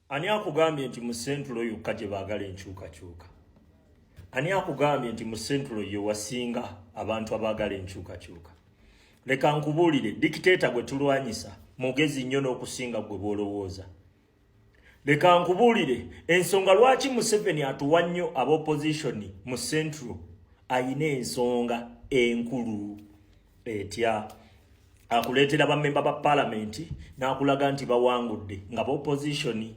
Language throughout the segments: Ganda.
Ani akugambye nti mu Central yokka gye baagala enkyukakyuka? Ani akugambye nti mu Central ye wasinga abantu abaagala enkyukakyuka? Leka nkubuulire, dictator gwe tulwanyisa mugezi nnyo n'okusinga gwe bw'olowooza. Leka nkubuulire, ensonga lwaki Museveni atuwa nnyo ab'opposition mu Central ayina ensonga enkulu etya. Akuleetera bammemba ba parliament n'akulaga nti bawangudde nga b'opposition.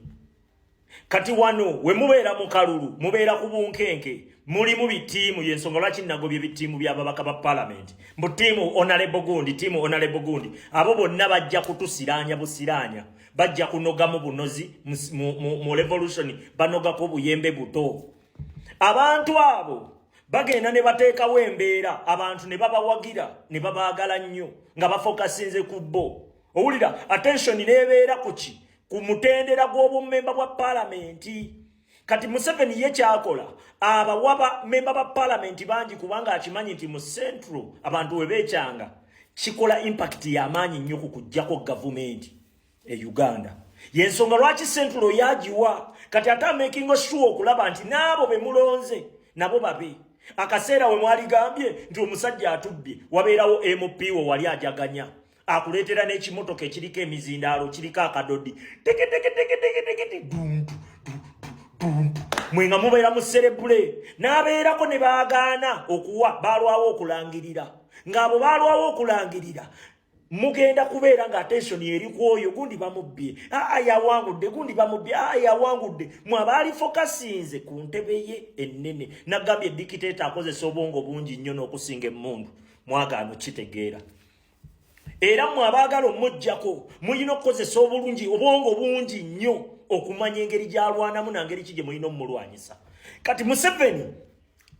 Kati wano we mubeera mu kalulu, mubeera ku bunkenke, muli mu bitiimu, y'ensonga lwaki nagobye bitiimu by'ababaka ba parliament. Mu tiimu Honorable Gundi, tiimu Honorable Gundi, abo bonna bajja kutusiraanya busiraanya, bajja kunogamu bunozi mu revolution, banogako buyembe buto. Abantu abo bagenda ne bateekawo embeera, abantu ne babawagira, ne babaagala nnyo, nga bafokasinze ku bo. Owulira, attention neebeera ku ki? Ku mutendera gw'obummemba bwa parliament. Kati Museveni ye kyakola, abawaba memba ba parliament bangi kubanga akimanyi nti mu Central abantu we beekyanga, kikola impact y'amaanyi nnyo ku kujjako government e Uganda. Y'ensonga lwaki Central yagiwa, kati ate making sure okulaba nti n'abo be mulonze nabo babe. Akaseera we mwaligambye nti omusajja atubbye, wabeerawo MP wo wali ajaganya, akuleetera n'ekimotoka ekiriko emizindaalo, kiriko akadodi, teke dundu mwenga mubeera mu cerebrate, n'abeerako ne baagaana okuwa baalwawo okulangirira. Ng'abo baalwawo okulangirira, mugenda kubeera nga attention eri kwoyo, gundi bamubbye, yawangudde, gundi bamubbye, yawangudde. Mwabaali fokasinze ku ntebe ye ennene. Nagambye dictator akozesa obwongo bungi nnyo n'okusinga emmundu, mwagaano kitegeera. Era mwabaagala omujjako, muyina okukozesa obwongo bungi nnyo okumanya engeri gy'alwanamu nangeri ki gye mulina omulwanyisa. Kati Museveni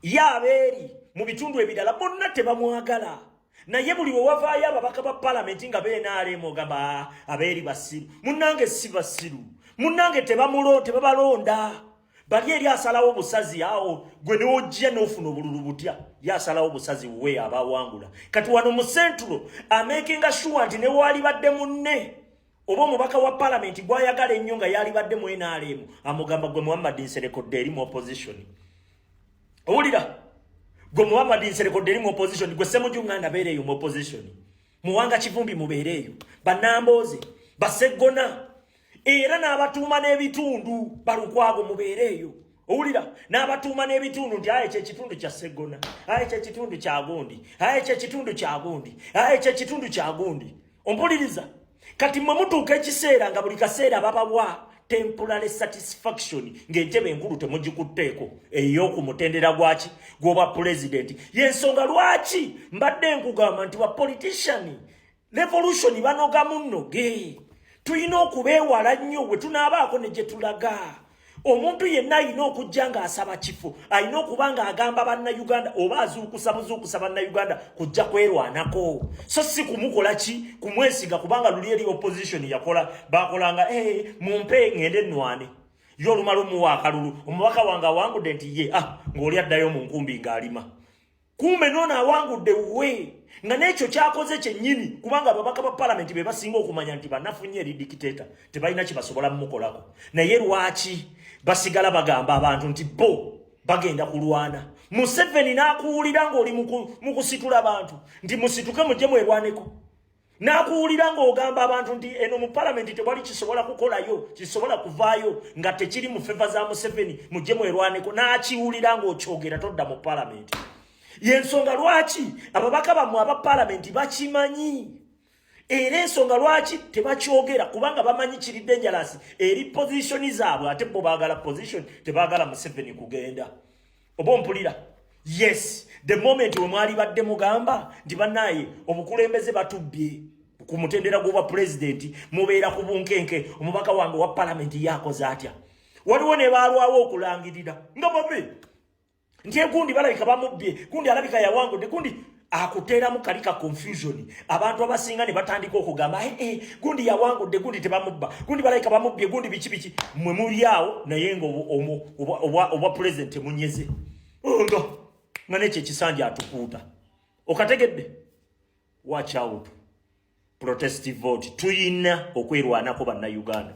yabeeri mu bitundu ebirala bonna tebamwagala. Naye buli we wavaayo ababaka ba parliament nga BNRM ogamba abeeri basiru. Munnange si basiru. Munnange tebabalonda. Bali eri asalawo busazi awo, gwe n'ojja n'ofuna obululu butya. Yasalawo busazi we abawangula. Kati wano mu Central amakinga sure nti ne wali badde munne, oba omubaka wa parliament gwayagala ennyo nga yali badde mu NRM, amugamba gwe Muhammad Nserekodde eri mu opposition. Owulira? Gwe Muhammad Nserekodde eri mu opposition, gwe Ssemujjunganda beereeyo mu opposition. Muwanga Kivumbi mubeereeyo, Bannambooze, Baseggona, era n'abatuuma n'ebitundu Balukwago mubeereeyo. Owulira? N'abatuuma n'ebitundu nti aye ky'ekitundu kya Sseggona, aye ky'ekitundu kya Gundi, aye ky'ekitundu kya Gundi, aye ky'ekitundu kya Gundi. Ompuliriza? Kati mwe mutuuka ekiseera nga buli kaseera babawa temporary satisfaction ng'entebe enkulu temugikutteeko ey'okumutendera gwaki gw'obwa president. Y'ensonga lwaki mbadde nkugamba nti ba politician revolution banogamu nnoge. Tuyina okubeewala nnyo bwe tunaabaako ne gye tulaga. Omuntu yenna ayina okujja ng'asaba kifo, ayina okuba ng'agamba bannayuganda oba azuukusa bannayuganda kujja kwerwanako. So si kumukola ki? Kumwesiga kubanga luli eri opposition yakola, bakolanga mumpe ngende nnwane. Yo olumala omuwa akalulu, omubaka wange awangudde nti ye ng'oli addayo mu nkumbi ng'alima. Kumbe noona awangudde we. Nga n'ekyo kyakoze kyennyini kubanga ababaka ba parliament be basinga okumanya nti banafunye eri dictator tebalina kye basobola mumukolako. Naye lwaki basigala bagamba abantu nti bo bagenda kulwana? Museveni n'akuwulira ng'oli mu kusitula abantu nti musituke mujje mwerwaneko. N'akuwulira ng'ogamba abantu nti eno mu parliament tewali kisobola kukolayo, kisobola kuvaayo nga tekiri mu feva za Museveni, mujje mwerwaneko. N'akiwulira ng'okyogera todda mu parliament. Y'ensonga lwaki ababaka bammwe aba parliament bakimanyi. Era ensonga lwaki tebakyogera kubanga bamanyi kiri dangerous eri position zaabwe, ate bo baagala position, tebaagala Museveni kugenda. Oba mpulira? Yes, the moment we mwali badde mugamba nti bannaye obukulembeze batubbye ku mutendera gw'obwa president, mubeera ku bunkenke, omubaka wange wa parliament yakoze atya. Waliwo ne baalwawo okulangirira nga babe nti Gundi balabika bamubbye, Gundi alabika yawangudde, Gundi akuteeramu kalika confusion. Abantu abasinga ne batandika okugamba Gundi yawangudde, Gundi tebamubba, Gundi balabika bamubbye, Gundi biki. Mwe muli awo naye ng'obwa president munyeze nga n'ekyo ekisanja atukuuta. Okategedde? Watch out. Protestive vote. Tuyina okwerwanako bannayuganda.